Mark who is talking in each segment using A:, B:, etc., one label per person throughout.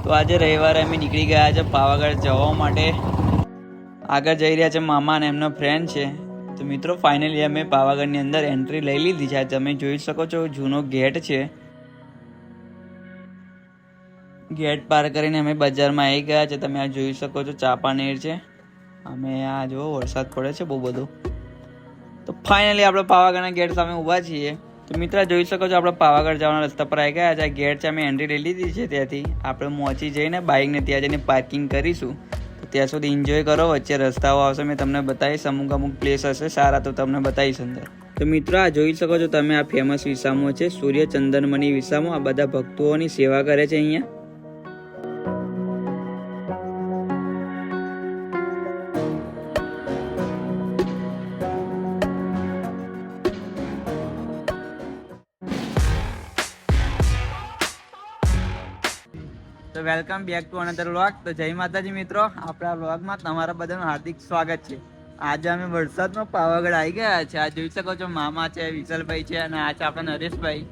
A: તો આજે રવિવારે અમે નીકળી ગયા છે પાવાગઢ જવા માટે. આગળ જઈ રહ્યા છે મામા અને એમનો ફ્રેન્ડ છે. તો મિત્રો ફાઇનલી અમે પાવાગઢની અંદર એન્ટ્રી લઈ લીધી છે. તમે જોઈ શકો છો જૂનો ગેટ છે. ગેટ પાર કરીને અમે બજારમાં આવી ગયા છે. તમે આ જોઈ શકો છો ચાપાનેર છે. અમે આ જો વરસાદ પડે છે બહુ બધો. તો ફાઇનલી આપણે પાવાગઢના ગેટ સામે ઊભા છીએ. તો મિત્ર જોઈ શકો છો આપણે પાવાગઢ જવાના રસ્તા પર આવી ગયા છે. આ ગેટ છે અમે એન્ટ્રી લઈ લીધી છે. ત્યાંથી આપણે મોચી જઈને બાઇકને ત્યાં જઈને પાર્કિંગ કરીશું. તો ત્યાં સુધી એન્જોય કરો. વચ્ચે રસ્તાઓ આવશે, મેં તમને બતાવીશ. અમુક પ્લેસ હશે સારા, તો તમને બતાવીશ અંદર. તો મિત્રો આ જોઈ શકો છો તમે, આ ફેમસ વિસામો છે, સૂર્ય ચંદનમણી વિસામો. આ બધા ભક્તોની સેવા કરે છે અહીંયા. તો welcome back to another vlog. તો જય માતાજી મિત્રો, આપણા વ્લોગમાં તમારા બધાનું હાર્દિક સ્વાગત છે. આજે અમે વરસાદમાં પાવાગઢ આવી ગયા છે. આ જોઈ શકો છો મામા છે, વિશાલભાઈ છે અને આ છે આપણા નરેશભાઈ.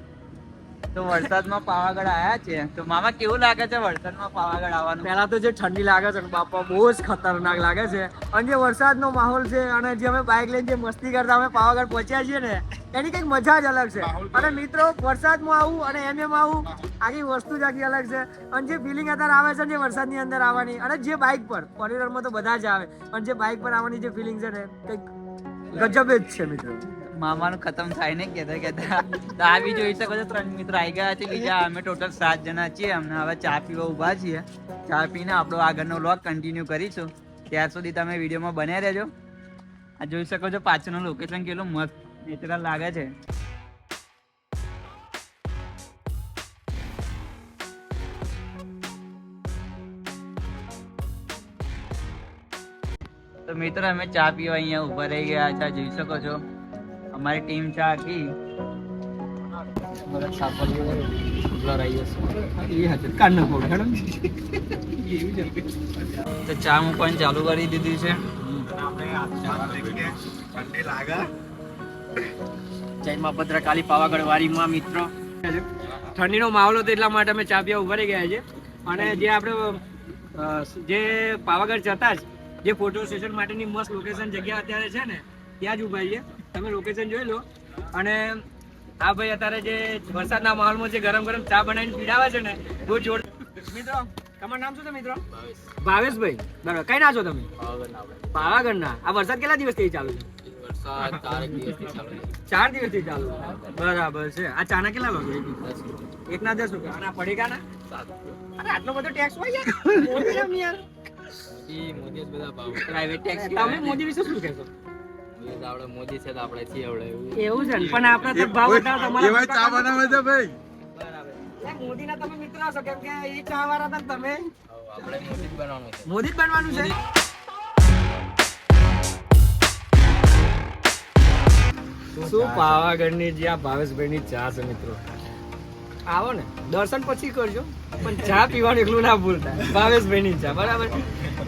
A: તો વરસાદમાં પાવાગઢ આવ્યા છે. તો મામા કેવું લાગે છે વરસાદમાં પાવાગઢ આવવાનું?
B: પહેલા તો જે ઠંડી લાગે છે બાપા બહુ જ ખતરનાક લાગે છે, અને જે વરસાદનો માહોલ છે અને જે અમે બાઇક લઈને જે મસ્તી કરતા અમે પાવાગઢ પહોંચ્યા છીએ ને, એની કંઈક મજા જ અલગ છે. અને મિત્રો વરસાદમાં આવું અને એમ આવું આખી વસ્તુ જ આખી અલગ છે. અને જે ફિલિંગ અત્યારે આવે છે જે વરસાદની અંદર આવવાની, અને જે બાઇક પર ફોર-વ્હીલરમાં તો બધા જ આવે, અને જે બાઇક પર આવવાની જે ફિલિંગ છે ને કંઈક ગજબ જ છે મિત્રો.
A: મામાનું ખતમ થાય ને કહેતા. તો આ બી જોઈ શકો છો 3 મિત્રો આવી ગયા છે. બીજા અમે ટોટલ 7 જણા છીએ. અમને હવે ચા પીવા ઊભા છીએ. ચા પીને આપણો આગળનો વ્લોગ કન્ટિન્યુ કરીશું. ત્યાર સુધી તમે વિડીયોમાં બન્યા રહેજો. આ જોઈ શકો છો પાછળનું લોકેશન કેટલું મસ્ત નેચરલ લાગે છે. તો મિત્રો અમે ચા પીવા અહીંયા ઊભા રહી ગયા છે. જોઈ શકો છો અમારી ટીમ છે આખી. તો ચા મૂકવાનું ચાલુ કરી દીધી છે.
B: જય મા ભદ્રકાળી પાવાગઢ વારીમાં મિત્રો ઠંડીનો માહોલ હતો એટલા માટે અમે ચા પીવા ઉભા રહી ગયા છે. અને જે આપણે જે પાવાગઢ જતા જ જે ફોટો સેશન માટેની મસ્ત લોકેશન જગ્યા અત્યારે છે ને, ત્યાં જ ઉભા છીએ. તમે લોકેશન જોઈ લો. અને આ ભાઈ અત્યારે જે વરસાદના માહોલમાં જે ગરમ ગરમ ચા બનાવીને પીડાવે છે ને, બહુ જોર. મિત્રો તમારું નામ શું છે મિત્રો? ભાવેશભાઈ. બરાબર, કઈ ના છો તમે? પાવાગઢના. આ વરસાદ કેટલા દિવસથી ચાલુ છે? 4 દિવસથી ચાલુ. બરાબર છે. આ ચાના કેટલા વાગે? 1 રૂપિયા. અને આ પડીકાના? અરે આટલો બધો ટેક્સ હોય યાર.
A: મોદી બધા ભાવ પ્રાઇવેટ ટેક્સ.
B: તમે મોદી વિશે શું કહેશો?
A: આપણે મોદી છે તો આપણે છીએ આપણે
B: એવું છે. પણ આપણે તો ભાવ બતાવો તમારા.
C: એવા ચા બનાવે છે ભાઈ.
B: બરાબર. મોદીના તમે મિત્ર છો, કેમ કે એ ચા વાળા હતા તમે.
A: આપણે મોદી જ બનવાનું છે.
B: મોદી જ બનવાનું છે. શું પાવાગઢની જે આ ભાવેશભાઈની ચા છે મિત્રો, આવો ને દર્શન પછી કરજો, પણ ચા પીવાનું એકલું ના ભૂલતા. ભાવેશભાઈની ચા બરાબર.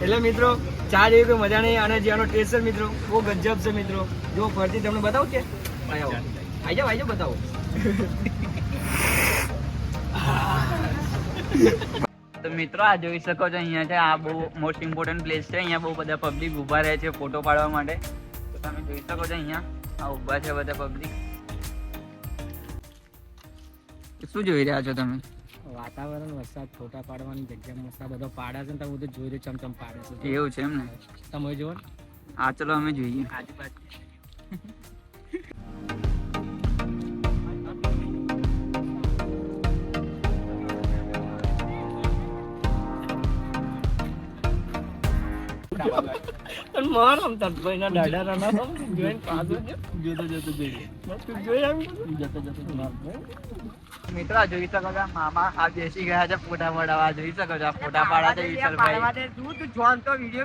B: એટલે મિત્રો ચા જેવી કોઈ મજા નહીં. અને જેનો ટેસ્ટ છે મિત્રો બહુ ગજબ છે મિત્રો. જો ફરતી તમને બતાવું કે આવી જાઓ બતાવો.
A: તો મિત્રો આ જોઈ શકો છો અહીંયા છે, આ બહુ મોસ્ટ ઇમ્પોર્ટન્ટ પ્લેસ છે. અહીંયા બહુ બધા પબ્લિક ઊભા રહે છે ફોટો પાડવા માટે. તો તમે જોઈ શકો છો અહીંયા આ ઊભા છે બધા પબ્લિક. શું જોઈ રહ્યા છો તમે?
B: વાતાવરણ, વરસાદ, ફોટા પાડવાની જગ્યા મસ્ત બધો પાડે છે ને, તમે બધું જોઈ રહ્યો ચમચમ પાડે છે.
A: એવું છે એમ ને?
B: તમે જુઓ.
A: હા ચલો અમે જોઈએ.
B: આજુબાજુ
A: મિત્રો આ જોઈ શકો છો મામા આ બેસી ગયા છે ફોટા પાડવા. જોઈ શકો છો આ ફોટા પાડા છે વિશાલભાઈ.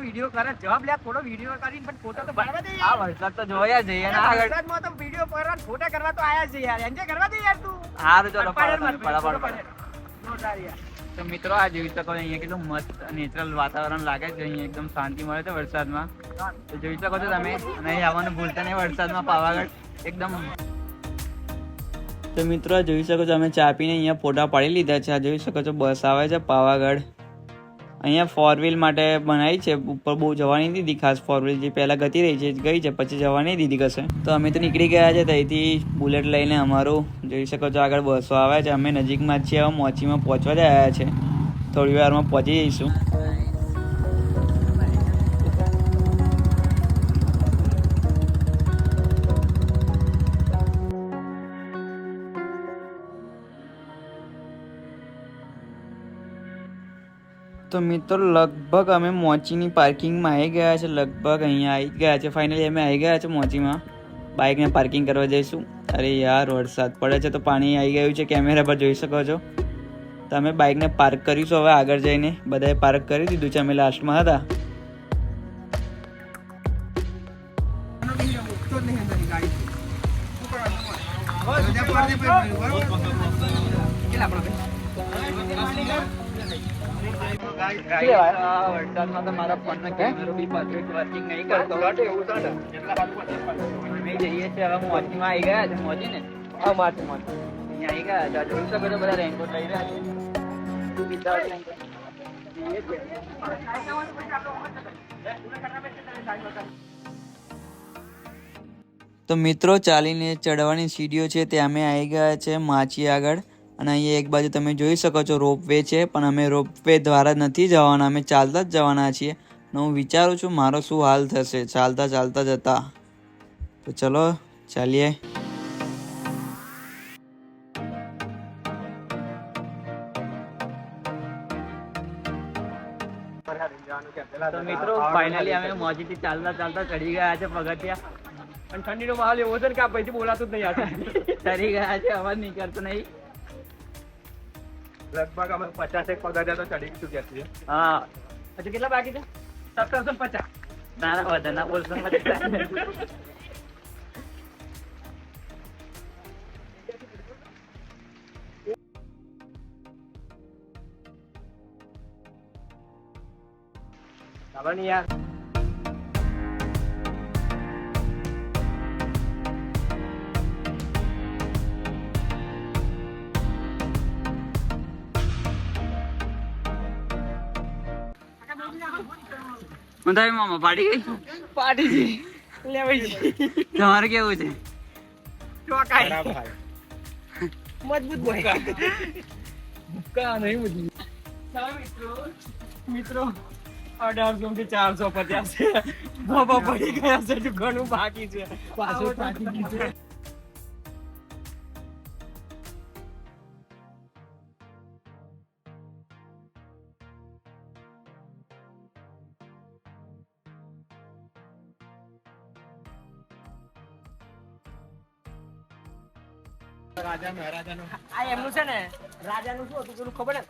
B: વિડીયો કરે જવાબ લે, થોડો વિડીયો કરીને પણ ફોટો તો પાડવા દે
A: આ
B: યાર.
A: વરસાદ તો જોયા જઈએ ને આગળ.
B: વરસાદમાં તો વિડીયો કરવા ફોટા કરવા તો આયા છે યાર. એન્જોય કરવા દે યાર તું.
A: સારું ચલો પાડો.
B: જોરદાર યાર.
A: તો મિત્રો આ જોઈ શકો છો અહીંયા કેટલું મસ્ત નેચરલ વાતાવરણ લાગે છે. અહીંયા એકદમ શાંતિ મળે છે વરસાદમાં. તો જોઈ શકો છો તમે. અને અહીં આવવાનું ભૂલતા નહીં વરસાદમાં પાવાગઢ એકદમ. તો મિત્રો જોઈ શકો છો અમે ચા પીને અહીંયા ફોટા પાડી લીધા છે. આ જોઈ શકો છો બસ આવે છે પાવાગઢ. અહીંયા 4 વ્હીલ માટે બનાવી છે, ઉપર બહુ જવા નહીં દીધી ખાસ. 4 વ્હીલ જે પહેલાં ગતી રહી છે ગઈ છે, પછી જવા નહીં દીધી કશે. તો અમે તો નીકળી ગયા છે ત્યાંથી બુલેટ લઈને. અમારું જોઈ શકો છો આગળ બસો આવે છે. અમે નજીકમાં જ છીએ, હવે મોચીમાં પહોંચવા જ આવ્યા છે. થોડી વારમાં પહોંચી જઈશું. તો મિત્રો લગભગ અમે મોચીની પાર્કિંગમાં આવી ગયા છે. લગભગ અહીંયા આવી ગયા છે. ફાઇનલી અમે આવી ગયા છે મોચીમાં. બાઇકને પાર્કિંગ કરવા જઈશું. અરે યાર વરસાદ પડે છે તો પાણી આવી ગયું છે. કેમેરા પર જોઈ શકો છો. તો અમે બાઇકને પાર્ક કરીશું હવે આગળ જઈને. બધાએ પાર્ક કરી દીધું છે, અમે લાસ્ટમાં હતા. વરસાદમાં તો મારા ફોનનો કેમેરો બી પરફેક્ટ વર્કિંગ નહીં કરતો. અમે જઈએ છીએ હવે મોચીમાં આવી ગયા છે. મોચી ને અહીંયા આવી ગયા છે. જોઈ શકો છો બધા રેનકોટ લઈ રહ્યા છે. તો મિત્રો ચાલીને ચડવાની સીડીઓ છે ત્યાં અમે આવી ગયા છે માચી આગળ. અને અહીંયા એક બાજુ તમે જોઈ શકો છો રોપવે છે, પણ અમે રોપવે દ્વારા નથી જવાના, અમે ચાલતા જ જવાના છીએ. અને હું વિચારું છું મારો શું હાલ થશે ચાલતા ચાલતા જતા. તો ચલો ચાલીએ. તો મિત્રો ફાઇનલી અમે મોજીથી ચાલતા ચાલતા ચડી ગયા છે પગથિયા.
B: અને ઠંડીનો માહોલ એવો છે ને કે આ પછી બોલાતું જ નહીં.
A: ચડી ગયા છે, અવાજ નીકળતો નહીં.
B: લગભગ અમે 50 પગથિયા તો ચડી ચૂક્યા છીએ.
A: હા,
B: હજુ કેટલા બાકી છે? 1750.
A: ના વધારે ના બોલશો.
B: ખબર નહીં યાર.
A: મામા પાડી ગઈ.
B: પાટી જી લેવાઈ જી.
A: તમારે કેવું છે?
B: ચોકાઈ મજબૂત બોય. ભૂકા નહીં મજબૂત. મિત્રો 1800 થી 450 બાબા પડી ગયા છે. હજુ ઘણું બાકી છે. પાછું પાકી ગયું છે. રાજા મહારાજાનું આ એમનું છે ને, રાજાનું શું હતું પેલું ખબર ને,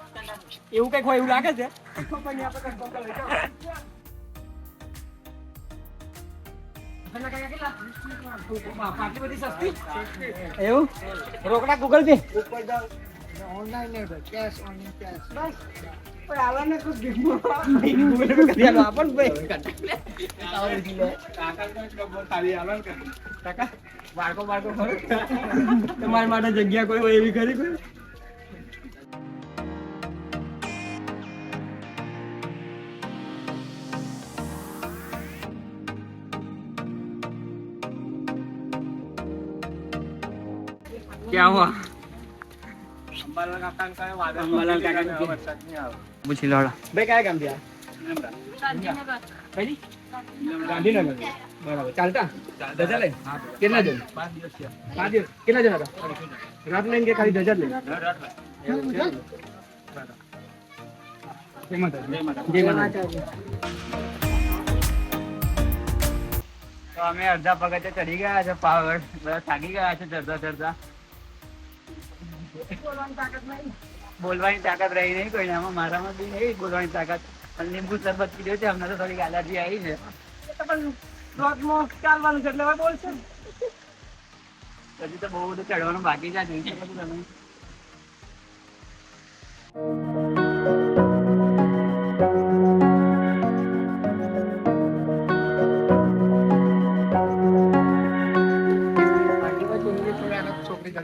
B: એવું કઈક હોય એવું લાગે છે. ખબર નહીં, આપણે કઈ પકડ લઈ જાઓ. આટલી બધી સસ્તી એવું રોકડા Google Pay online cash online cash બસ. પણ આવવાને કોઈ ગૂગલ પે કરી આલો આપણ ભાઈ. કાકા બાળકો તમારી માટે જગ્યા કોઈ હોય એવી ખરી કોઈ?
A: क्या हुआ?
B: અંબાલાલ કાકા
A: પૂછી લોડા.
B: ભાઈ કયા ગામ થી ગાંધીનગર. બરાબર. ચાલતા ધજા લઈ કેટલા જણ? 5 દિવસ. કેટલા જણ હતા? રાત લઈને કે ખાલી ધજા લઈ?
A: તો અમે અડધા પગથિયા ચડી ગયા છે પાવાગઢ. બધા થાકી ગયા છે ચડતા ચડતા. બોલવાની તાકાત રહી નહીં કોઈ આમાં. મારામાં બી નહીં બોલવાની તાકાત. પણ લીંબુ શરબત પીધો છે. અમને તો થોડી એલર્જી આવી છે.
B: ચાલવાનું છે એટલે હવે બોલશે.
A: હજી તો બહુ બધું ચડવાનું બાકી છે. જોઈ શકો છો તમે.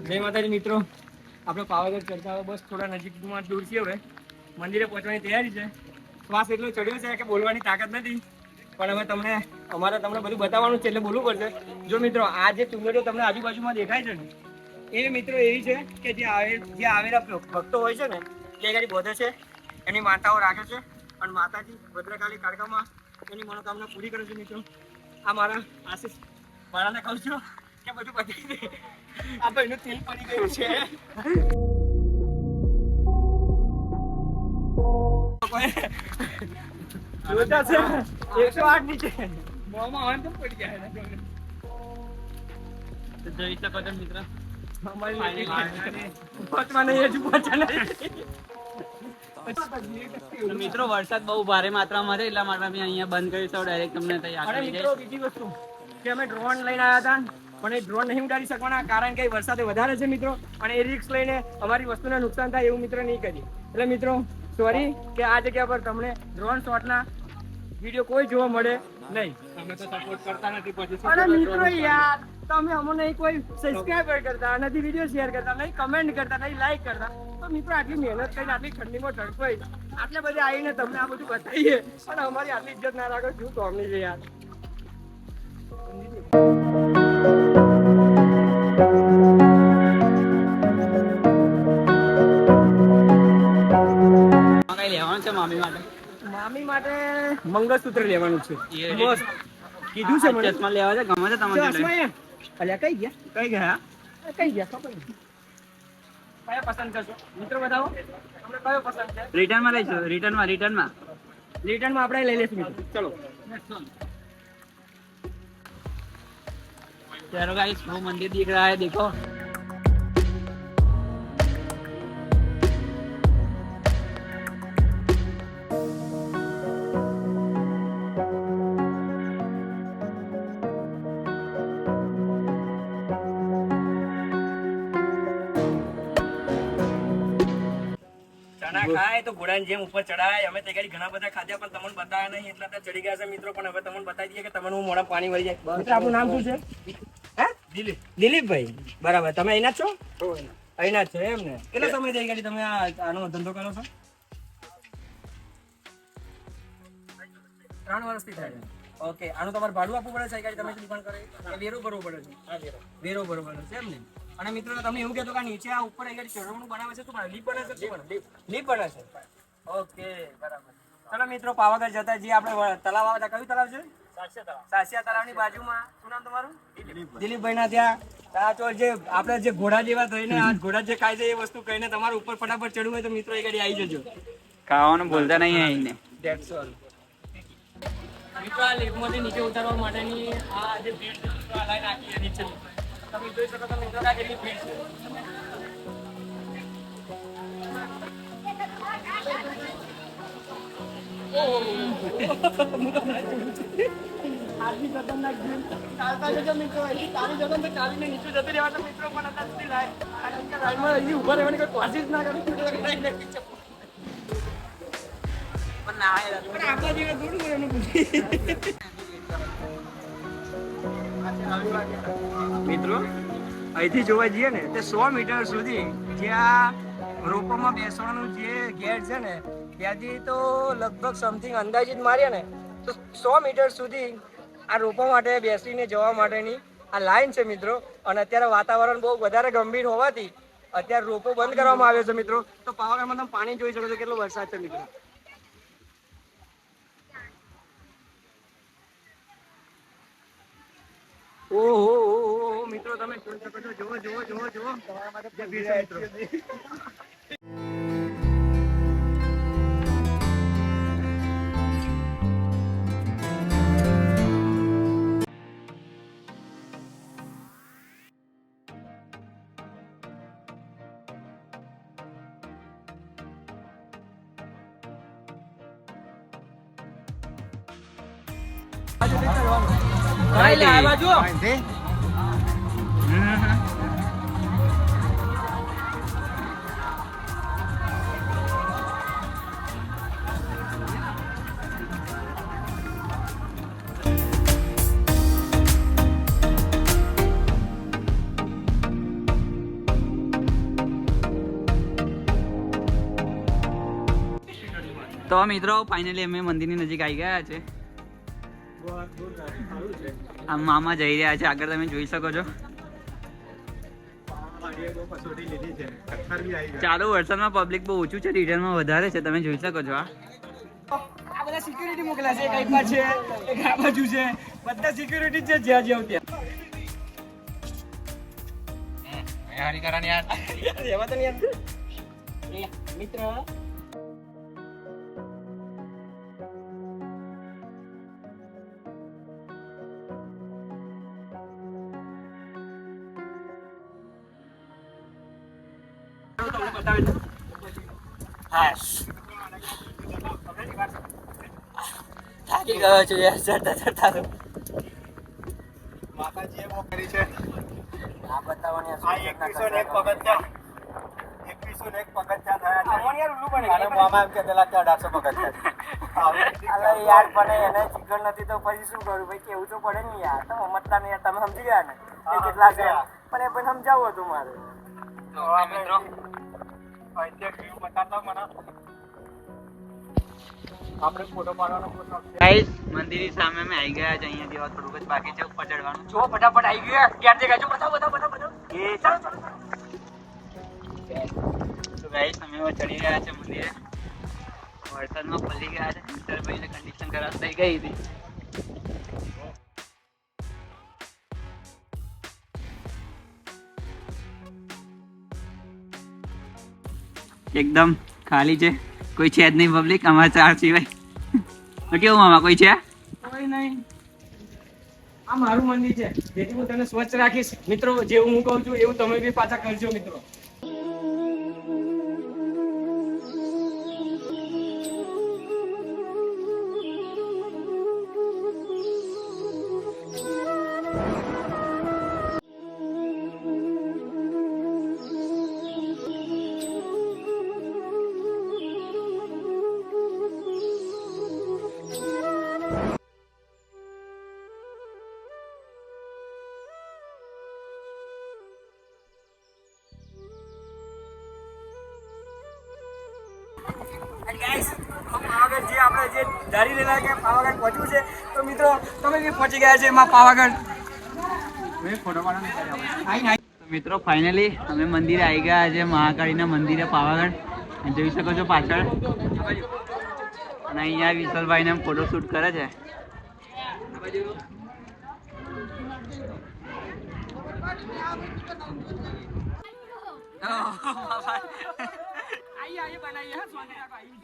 B: જય માતાજી મિત્રો, આપણે પાવાગઢ ચડતા હવે બસ થોડા નજીકમાં દૂર છીએ. હવે મંદિરે પહોંચવાની તૈયારી છે. શ્વાસ એટલો ચડ્યો છે કે બોલવાની તાકાત નથી. પણ હવે તમને બધું બતાવવાનું છે એટલે બોલવું પડશે. જો મિત્રો આ જે ચુંદડીઓ તમને આજુબાજુમાં દેખાય છે ને એ મિત્રો એવી છે કે જે આવેલા ભક્તો હોય છે ને તે આગળ બોધે છે, એની માતાઓ રાખે છે અને માતાજી ભદ્રકાળી કાળકામાં એની મનોકામના પૂરી કરે છે. મિત્રો આ મારા આશીષ મારાને કહું છું કે બધું બતાવી દે. આ ભાઈનું તેલ પડી ગયું છે. જોતા છે 108 નીચે મોમાં આન તો પડી જાય. તો જોઈ શકો છો મિત્ર અમારી પહોંચવા નહીં હજુ પહોંચ્યા નહીં.
C: મિત્રો વરસાદ બહુ ભારે માત્રામાં છે એટલા માટે અમે અહીંયા બંધ કર્યું તો ડાયરેક્ટ તમને તૈયાર
B: અને
C: કરી
B: મિત્રો બીજી વસ્તુ કે અમે ડ્રોન લઈને આવ્યા હતા પણ એ ડ્રોન નહીં ઉડાડી શકવાના કારણ કે વરસાદ વધારે છે મિત્રો, અને એ રિસ્ક લઈને અમારી વસ્તુને નુકસાન થાય એવું મિત્રો નહીં કરીએ. એટલે મિત્રો સોરી કે આ જગ્યા પર તમને ડ્રોન શોટના વિડીયો કોઈ જોવા મળે નહીં. અમે તો સપોર્ટ કરતા નથી પછી. અરે મિત્રો યાર તમે અમને કોઈ સબસ્ક્રાઇબ કરતા નથી, વિડીયો શેર કરતા નહીં, કમેન્ટ કરતા નહીં, લાઈક કરતા. તો મિત્રો આટલી મહેનત કરીને આટલી ઠંડીમાં તડકોઈ આટલે બધે આવીને તમને આ બધું બતાવીએ અને અમારી આટલી ઇજ્જત ના રાખો શું કોમની છે યાર.
C: કઈ લેવાનું છે મામી માટે?
B: મામી માટે મંગળસૂત્ર લેવાનું છે. મસ્ત કીધું છે મને.
C: ચશ્મા લેવા છે, ગમે છે તમારે?
B: ચશ્મા એમ અલ્યા કઈ ગયા ખબર નહીં. કયા પસંદ કરશો મિત્રો બતાવો. તમને કયો પસંદ છે?
C: રિટર્નમાં લઈશું, રિટર્નમાં
B: રિટર્નમાં આપણે લઈ લઈશું મિત્રો. ચલો
C: चलो गाइस वो मंदिर दिख रहा है, देखो.
B: ચણા ખાય તો ઘોડાની જેમ ઉપર ચડાય. અમે તે ઘડી ઘણા બધા ખાધ્યા પણ તમને બતાવ્યા નહીં એટલા ત્યાં ચડી ગયા છે મિત્રો. પણ હવે તમને બતાવી દઈએ કે તમને હું મોઢા પાણી વળી જાય. મિત્રો આપણું નામ શું છે? હે દિલીપભાઈ. બરાબર, તમે અહીંના જ છો? અહીંના જ છો એમ ને? કેટલો સમય થઈ ગયો તમે આનો ધંધો કરો છો? 3 વર્ષથી થાય છે. ઓકે, આનું તમારે ભાડું આપવું પડે છે? તમે દુકાન કરે વેરો ભરવો પડે છે? વેરો ભરવો પડે છે એમ ને? અને મિત્રો તમે એવું કહેતો કે નીચે આ ઉપર આગળ ચઢવણું બનાવે છે, શું બને? લીપ બને છે? લીપ બને છે. ઓકે બરાબર. ચલો મિત્રો પાવાગઢ જતા જે આપણે તલાવ આવે કયું તલાવ છે? સાસિયા તલાવની બાજુમાં શું નામ તમારું? દિલીપભાઈ ના ત્યાં જે આપણે જે ઘોડા જેવા થઈને આ ઘોડા જે ખાય છે એ વસ્તુ કહીને તમારે ઉપર ફટાફટ ચડવું હોય તો મિત્રો એ ગાડી આવી જજો.
C: ખાવાનું ભૂલતા નહીં આવીને.
B: That's all. મિત્રો આ લીફમાંથી નીચે ઉતારવા માટેની આ જે ભીડ છે મિત્રો આ લાઈન આખી નીચે તમે જોઈ શકો છો મિત્રો આ કેટલી ભીડ છે. આટલી ખતરનાક ભીડ ચાલતા જજો મિત્રો. અહીંથી ચાલી જતો તો ચાલીને નીચે જતી રહેવાના મિત્રો. પણ અત્યાર સુધી લાઈનમાં અહીં ઉભા રહેવાની કોઈ કોશિશ ના કરી. પણ આપણા જેવા થોડું હોય એનું પૂછી. મિત્રો અહીંથી જોવા જઈએ ને તે 100 મીટર સુધી જ્યાં રોપોમાં બેસવાનું જે ગેટ છે ને ત્યાંથી તો લગભગ સમથિંગ અંદાજિત મારીએ ને તો 100 મીટર સુધી આ રોપો માટે બેસીને જવા માટેની આ લાઈન છે મિત્રો. અને અત્યારે વાતાવરણ બહુ વધારે ગંભીર હોવાથી અત્યારે રોપો બંધ કરવામાં આવ્યો છે મિત્રો. તો પાવાગઢમાં તમે પાણી જોઈ શકો છો કેટલો વરસાદ છે મિત્રો. ઓહો મિત્રો તમે જોઈ શકો છો. જુઓ જે ભીડ છે મિત્રો.
A: તો મિત્રો ફાઇનલી અમે મંદિરની નજીક આવી ગયા છે. આ મામા જઈ રહ્યા છે આગળ, તમે જોઈ શકો છો. ચાલુ વરસાદમાં પબ્લિક બહુ ઓછું છે, રિટર્નમાં વધારે છે, તમે જોઈ શકો છો.
B: આ બધા સિક્યુરિટી મોકલ્યા છે, એક આઈપા છે, એક આ બાજુ છે, બધા સિક્યુરિટી છે જ્યાં જ્યાં ત્યાં. એમાં તો નહીં મિત્ર.
A: થાકી ગયો છું યાર ચડતા ચડતા.
D: માતાજીએ બહુ કરી છે.
B: આ બતાવવાની
D: આ 2101 પગથિયા 2101 પગથિયા થયા છે.
B: યાર ઉલ્લુ બને.
D: અને મામા એમ કહેતા કે 1800 પગથિયા.
B: અલે યાર પણ એને ચિકન નથી તો પછી શું કરું ભાઈ, કેવું તો પડે ને યાર. તો મમતા ને યાર તમે સમજી ગયા ને કે કેટલા છે, પણ એ પણ સમજાવવું હતું મારે.
D: તો મિત્રો અહીંથી વ્યૂ બતાવતા મને આપણે ફોટો પાડવાનો ફોટો.
A: ગાઈસ મંદિરની સામે અમે આવી ગયા છે, અહીંયાથી હવે થોડુંક જ બાકી છે ઉપર ચડવાનું.
B: જો ફટાફટ આવી ગયા ક્યાં જગ્યા જો બતાવો બતાવો બતાવો બતાવો. એ ચાલો ચાલો.
A: તો ગાઈસ અમે હવે ચડી રહ્યા છે મંદિરે. વરસાદમાં પલળી ગયા છે, મિત્રભાઈને કન્ડિશન ખરાબ થઈ ગઈ હતી. એકદમ ખાલી છે, કોઈ છે જ નહીં પબ્લિક અમારા ચાર સિવાય. તો કેવું મામા, કોઈ છે?
B: કોઈ નહીં. આ મારું મંદિર છે, જેથી હું તને સ્વચ્છ રાખીશ. મિત્રો જેવું હું કહું છું એવું તમે બી પાછા કરજો મિત્રો. ગાઈસ પાવાગઢ જે આપણે જે ધારી રહેલા કે પાવાગઢ પહોંચવું છે, તો મિત્રો તમે બી પહોંચી ગયા છે એમાં પાવાગઢ.
A: તો મિત્રો ફાઇનલી અમે મંદિરે આવી ગયા છે, મહાકાળીના મંદિરે પાવાગઢ. જોઈ શકો છો પાછળ. અને અહીંયા વિશાલભાઈને ફોટો શૂટ કરે છે.
B: આઈએ બનાવીએ હા સ્વાગત આપો આઈએ.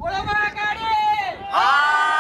B: બોલો મહાકાળી!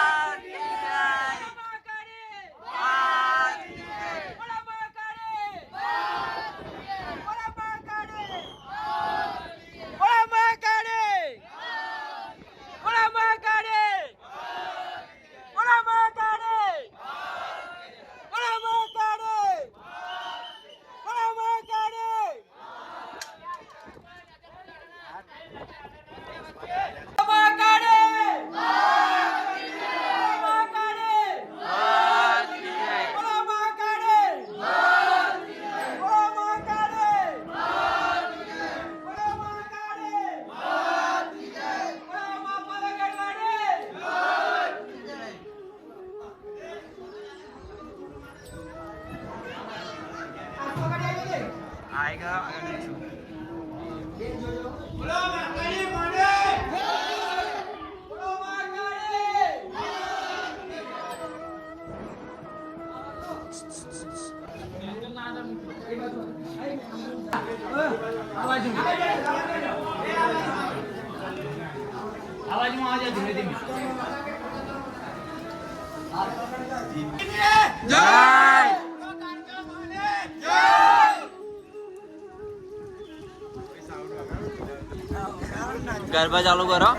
A: આવી ગયા આગળ જઈશું. અવાજમાં આવજો ધીમે ધીમે. ગરબા ચાલુ કરો.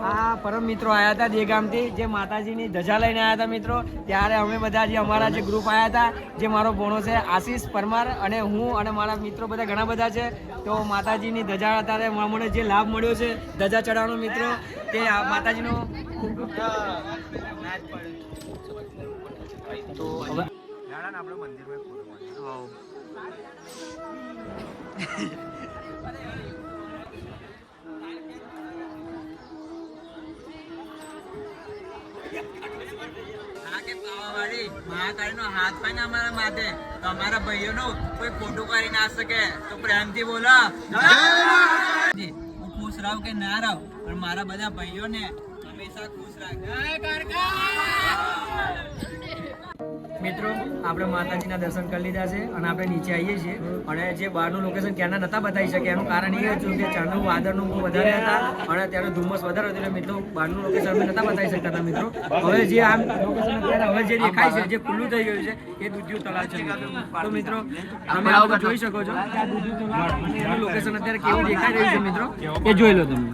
B: આ પરમ મિત્રો આયા હતા દેગામથી, જે માતાજીની ધજા લઈને આયા હતા મિત્રો. ત્યારે અમે બધા જે અમારા જે ગ્રુપ આયા હતા, જે મારો ભણો છે આશીષ પરમાર અને હું અને મારા મિત્રો બધા ઘણા બધા છે. તો માતાજીની ધજા અત્યારે મને જે લાભ મળ્યો છે ધજા ચડાવવાનો મિત્રો, તે માતાજીનો તો હવે
A: મહાકાળીનો હાથ હોય ને અમારા માથે, તો અમારા ભાઈઓનો કોઈ ખોટું કરી ના શકે. તો પ્રેમથી બોલો. હું ખુશ રહું કે ના રહું, પણ મારા બધા ભાઈઓને હંમેશા ખુશ રાખ.
B: મિત્રો આપણે માતાજીના દર્શન કરી લીધા છે અને આપણે નીચે આવીએ છીએ. અને જે બહારનું લોકેશન ક્યાંના નતા બતાવી શકે એનું કારણ એ હતું કે ચાંદનું વાદળનું વધારે હતા અને ત્યારે ધુમ્મસ વધારે હતું, એટલે મિત્રો બહારનું લોકેશન અમે નતા બતાવી શકતા હતા મિત્રો. હવે જે આમ લોકેશન અત્યારે હવે જે દેખાય છે, જે ખુલ્લું થઈ ગયું છે, એ દૂધિયું તળાવ છે. તો મિત્રો તમે આ બધું જોઈ શકો છો કે આ દૂધિયું તળાવ અને એનું લોકેશન અત્યારે કેવું દેખાઈ રહ્યું છે મિત્રો, એ જોઈ લો તમે.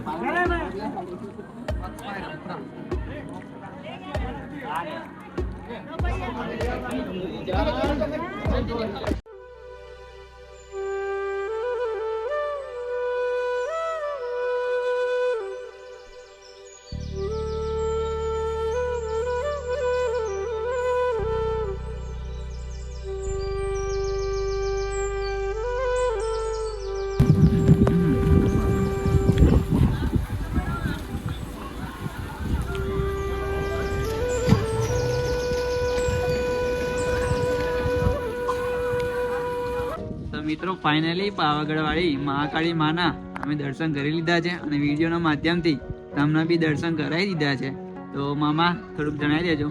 A: મિત્રો ફાઇનલી પાવાગઢ વાળી મહાકાળી માના અમે દર્શન કરી લીધા છે અને વિડીયોના માધ્યમથી તમને બી દર્શન કરાવી દીધા છે. તો મામા થોડુંક જણાવી દેજો.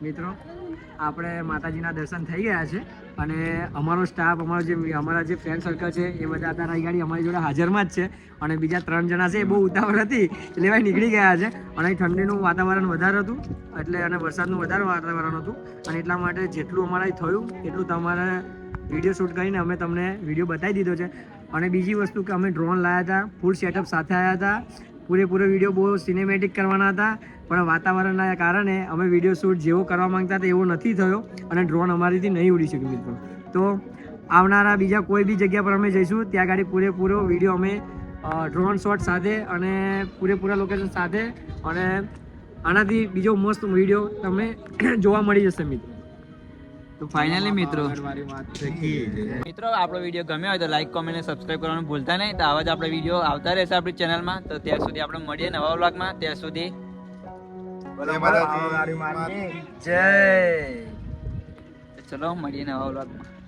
B: મિત્રો આપણે માતાજીના દર્શન થઈ ગયા છે અને અમારો સ્ટાફ અમારા જે ફ્રેન્ડ સર્કલ છે એ બધા અત્યારે અહીં ગાડી અમારી જોડે હાજરમાં જ છે. અને બીજા 3 જણા છે એ બહુ ઉતાવળ હતી એટલે ભાઈ નીકળી ગયા છે. અને અહીં ઠંડીનું વાતાવરણ વધારે હતું એટલે અને વરસાદનું વધારે વાતાવરણ હતું, અને એટલા માટે જેટલું અમારા થયું એટલું તમારે વિડીયો શૂટ કરીને અમે તમને વિડીયો બતાવી દીધો છે. અને બીજી વસ્તુ કે અમે ડ્રોન લાવ્યા હતા, ફૂલ સેટઅપ સાથે આવ્યા હતા. પૂરેપૂરો વિડીયો બહુ સિનેમેટિક કરવાના હતા, પણ વાતાવરણના કારણે અમે વિડીયો શૂટ જેવો કરવા માંગતા હતા એવો નથી થયો અને ડ્રોન અમારીથી નહીં ઉડી શક્યું મિત્રો. તો આવનારા બીજા કોઈ બી જગ્યા પર અમે જઈશું ત્યાં ગાડી પૂરેપૂરો વિડીયો અમે ડ્રોન શોટ સાથે અને પૂરેપૂરા લોકેશન સાથે અને આનાથી બીજો મસ્ત વિડીયો તમે જોવા મળી જશે મિત્રો.
A: તો ફાઇનલી મિત્રો આપણો વિડીયો ગમ્યો હોય તો લાઈક, કોમેન્ટ અને સબસ્ક્રાઈબ કરવાનું ભૂલતા નહીં. તો આવા જ આપણે વિડીયો આવતા રહેશે આપણી ચેનલમાં. તો ત્યાં સુધી આપણે મળીએ નવા વ્લોગમાં. ત્યાં સુધી જય. ચલો મળીએ નવા વ્લોગમાં.